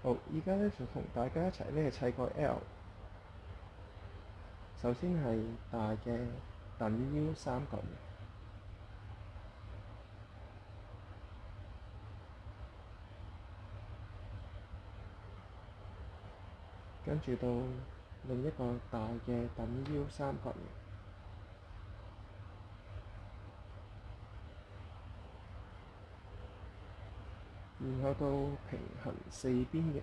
好，依家咧就同大家一齊咧砌個 L。首先係大嘅等腰三角形，跟住到另一個大嘅等腰三角形，然後到平行四邊形，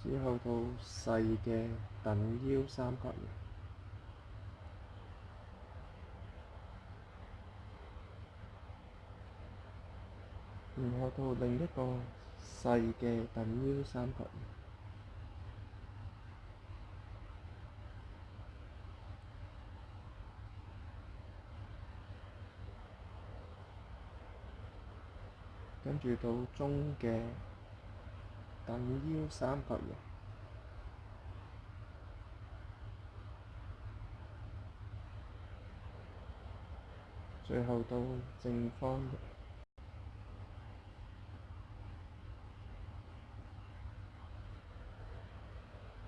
之後到細嘅等腰三角形，然後到另一個細嘅等腰三角形，跟住到中嘅等腰三角形，最後到正方形。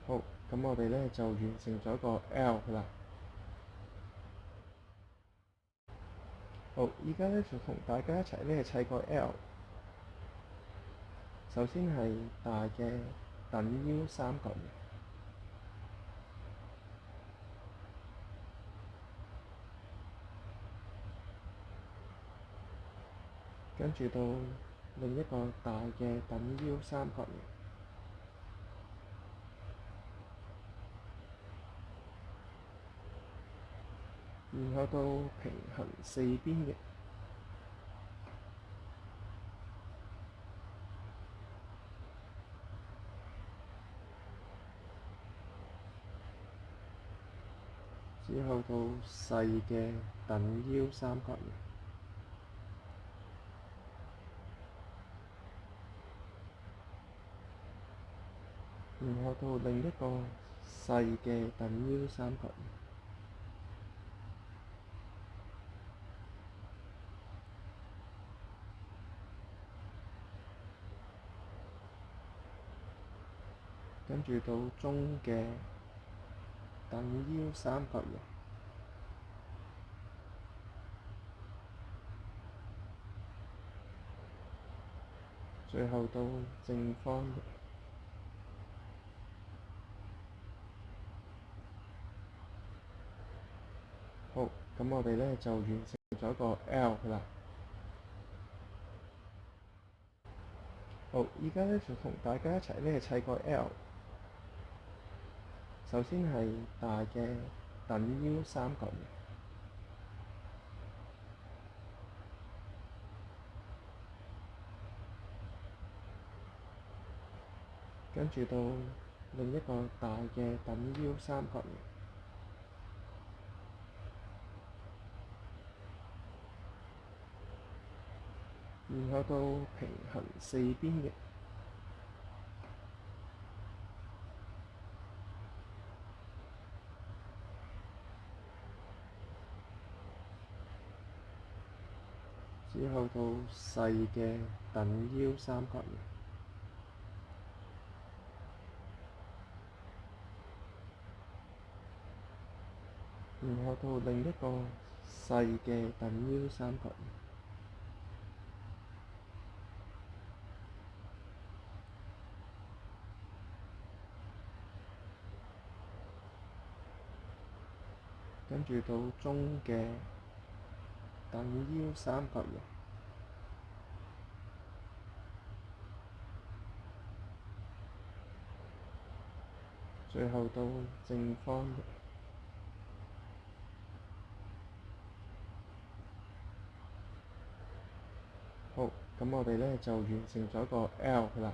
好，咁我哋咧就完成咗個 L 啦。好，依家咧就同大家一齊咧砌個 L。首先係大嘅等腰三角形，跟住到另一個大嘅等腰三角形，然後到平行四邊形，之後到細嘅等腰三角形，然後到另一個細嘅等腰三角形，跟住到中嘅等腰三角形，最後到正方形。好，咁我哋咧就完成咗個 L 啦。好，依家咧就同大家一齊咧砌個 L。首先係大嘅等腰三角形，跟住到另一個大嘅等腰三角形，然後到平行四邊形，之後到細嘅等腰三角形，然後到另一個細嘅等腰三角形，跟住到中嘅等腰三角形，最後到正方形。好，咁我哋咧就完成咗個 L 啦。